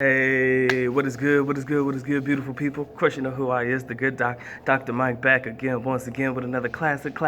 Hey, what is good? What is good? What is good, beautiful people? Of course, you know who I is, the good doc, Dr. Mike, back again, once again, with another classic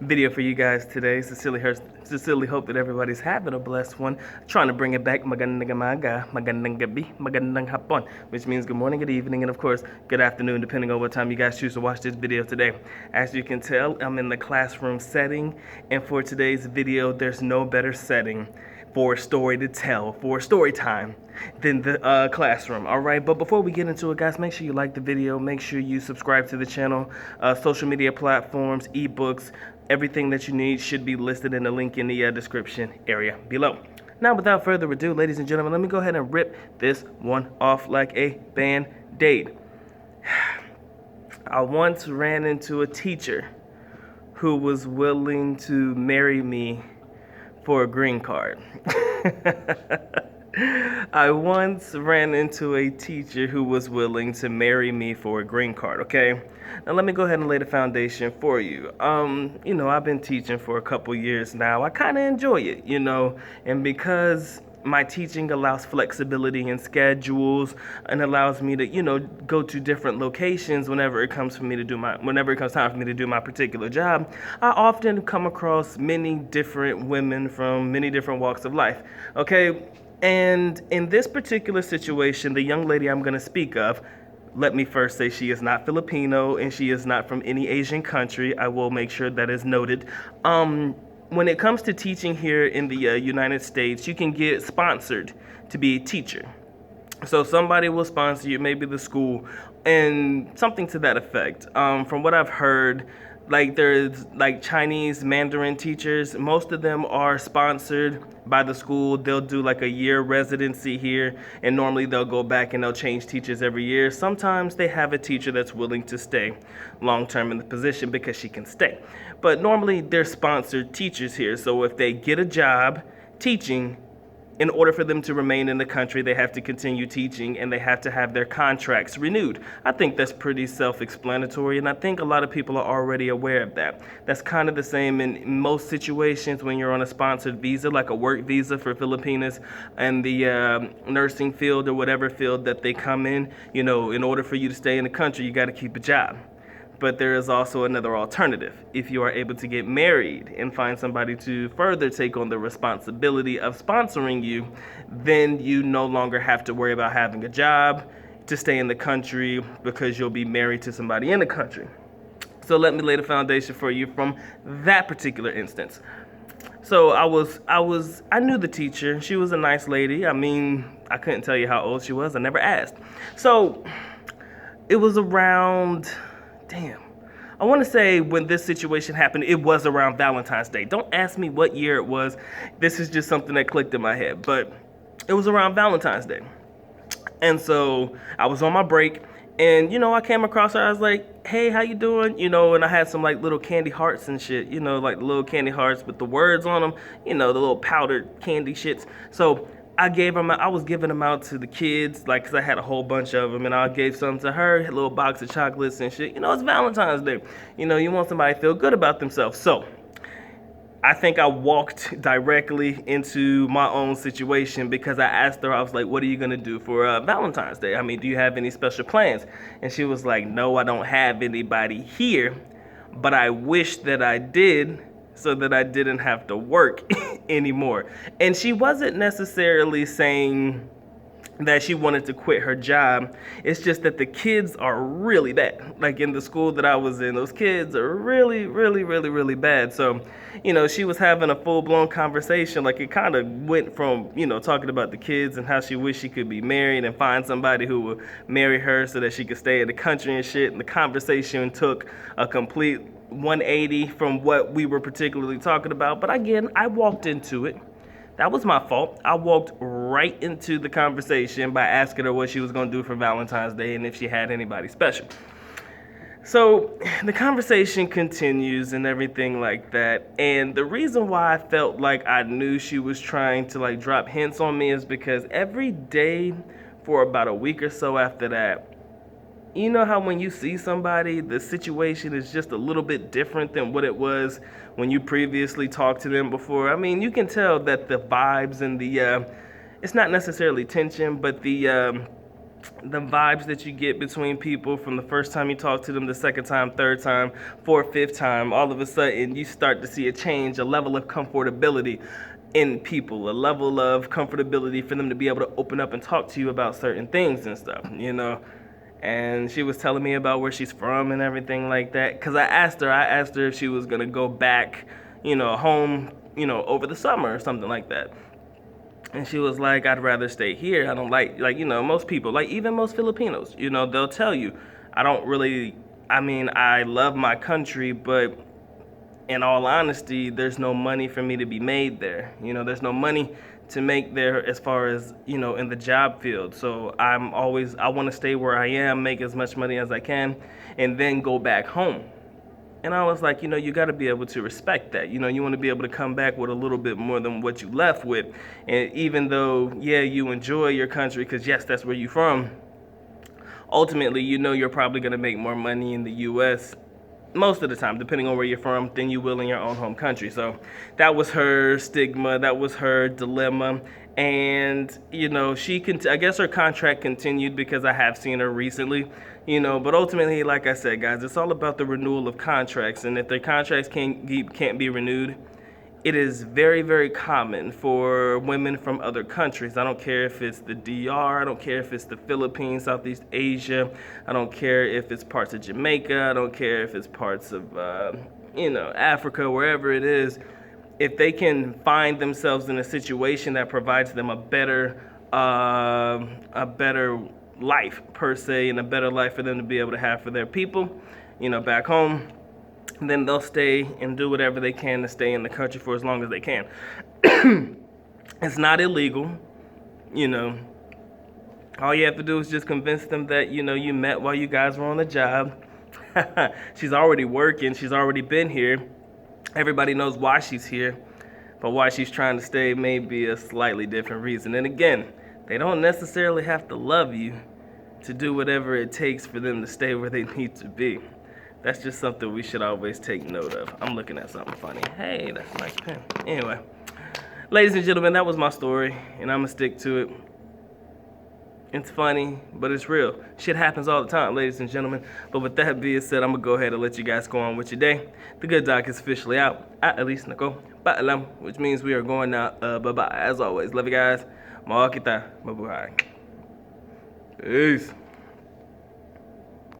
video for you guys today. Sincerely hope that everybody's having a blessed one. Trying to bring it back, magandang umaga, magandang gabi, magandang hapon, which means good morning, good evening, and of course, good afternoon, depending on what time you guys choose to watch this video today. As you can tell, I'm in the classroom setting, and for today's video, there's no better setting for a story to tell, for story time, than the classroom. All right, but before we get into it, guys, make sure you like the video, make sure you subscribe to the channel, social media platforms, ebooks, everything that you need should be listed in the link in the description area below. Now, without further ado, ladies and gentlemen, let me go ahead and rip this one off like a band-aid. I once ran into a teacher who was willing to marry me for a green card. I once ran into a teacher who was willing to marry me for a green card, okay? Now let me go ahead and lay the foundation for you. I've been teaching for a couple years now. I kind of enjoy it, and because my teaching allows flexibility in schedules and allows me to, go to different locations whenever it comes time for me to do my particular job. I often come across many different women from many different walks of life. Okay, and in this particular situation, the young lady I'm going to speak of, let me first say she is not Filipino and she is not from any Asian country. I will make sure that is noted. When it comes to teaching here in the United States, you can get sponsored to be a teacher. So somebody will sponsor you, maybe the school, and something to that effect. From what I've heard, there's Chinese Mandarin teachers. Most of them are sponsored by the school. They'll do like a year residency here, and normally they'll go back and they'll change teachers every year. Sometimes they have a teacher that's willing to stay long term in the position because she can stay. But normally they're sponsored teachers here. So if they get a job teaching, in order for them to remain in the country, they have to continue teaching and they have to have their contracts renewed. I think that's pretty self-explanatory, and I think a lot of people are already aware of that. That's kind of the same in most situations when you're on a sponsored visa, like a work visa for Filipinos and the nursing field or whatever field that they come in. In order for you to stay in the country, you got to keep a job. But there is also another alternative. If you are able to get married and find somebody to further take on the responsibility of sponsoring you, then you no longer have to worry about having a job to stay in the country because you'll be married to somebody in the country. So let me lay the foundation for you from that particular instance. So I knew the teacher. She was a nice lady. I mean, I couldn't tell you how old she was. I never asked. So it was around, I want to say when this situation happened, it was around Valentine's Day. Don't ask me what year it was. This is just something that clicked in my head. But it was around Valentine's Day. And so I was on my break. And, I came across her. I was like, hey, how you doing? And I had some little candy hearts and shit. Like the little candy hearts with the words on them. The little powdered candy shits. So I was giving them out to the kids, because I had a whole bunch of them, and I gave some to her, a little box of chocolates and shit. It's Valentine's Day. You want somebody to feel good about themselves. So I think I walked directly into my own situation because I asked her, I was like, what are you going to do for Valentine's Day? I mean, do you have any special plans? And she was like, no, I don't have anybody here, but I wish that I did, so that I didn't have to work anymore. And she wasn't necessarily saying that she wanted to quit her job. It's just that the kids are really bad. Like in the school that I was in, those kids are really, really, really, really bad. So, she was having a full-blown conversation. It kind of went from, talking about the kids and how she wished she could be married and find somebody who would marry her so that she could stay in the country and shit. And the conversation took a complete 180 from what we were particularly talking about. But again, I walked into it. That was my fault. I walked right into the conversation by asking her what she was going to do for Valentine's Day and if she had anybody special. So the conversation continues and everything like that. And the reason why I felt like I knew she was trying to drop hints on me is because every day for about a week or so after that, you know how when you see somebody, the situation is just a little bit different than what it was when you previously talked to them before? I mean, you can tell that the vibes and it's not necessarily tension, but the vibes that you get between people from the first time you talk to them, the second time, third time, fourth, fifth time, all of a sudden you start to see a change, a level of comfortability in people, a level of comfortability for them to be able to open up and talk to you about certain things and stuff, you know. And she was telling me about where she's from and everything like that. Cause I asked her if she was gonna go back, home, over the summer or something like that. And she was like, I'd rather stay here. I don't like, most people, like even most Filipinos, they'll tell you, I love my country, but in all honesty, there's no money for me to be made there. There's no money to make there as far as, in the job field. So I want to stay where I am, make as much money as I can, and then go back home. And I was like, you got to be able to respect that. You want to be able to come back with a little bit more than what you left with. And even though, yeah, you enjoy your country, because yes, that's where you're from, ultimately, you're probably going to make more money in the U.S. most of the time, depending on where you're from, than you will in your own home country. So that was her stigma, that was her dilemma. And, I guess her contract continued because I have seen her recently, but ultimately, like I said, guys, it's all about the renewal of contracts. And if their contracts can't be renewed, it is very, very common for women from other countries. I don't care if it's the DR, I don't care if it's the Philippines, Southeast Asia, I don't care if it's parts of Jamaica, I don't care if it's parts of, Africa, wherever it is. If they can find themselves in a situation that provides them a better life, per se, and a better life for them to be able to have for their people, back home, then they'll stay and do whatever they can to stay in the country for as long as they can. It's not illegal, All you have to do is just convince them that, you met while you guys were on the job. She's already working. She's already been here. Everybody knows why she's here. But why she's trying to stay may be a slightly different reason. And again, they don't necessarily have to love you to do whatever it takes for them to stay where they need to be. That's just something we should always take note of. I'm looking at something funny. Hey, that's a nice pen. Anyway, ladies and gentlemen, that was my story, and I'm going to stick to it. It's funny, but it's real. Shit happens all the time, ladies and gentlemen. But with that being said, I'm going to go ahead and let you guys go on with your day. The Good Doc is officially out. At least Nako. Paalam, which means we are going now. Bye-bye. As always, love you guys. Mga kita. Mabuhay. Peace.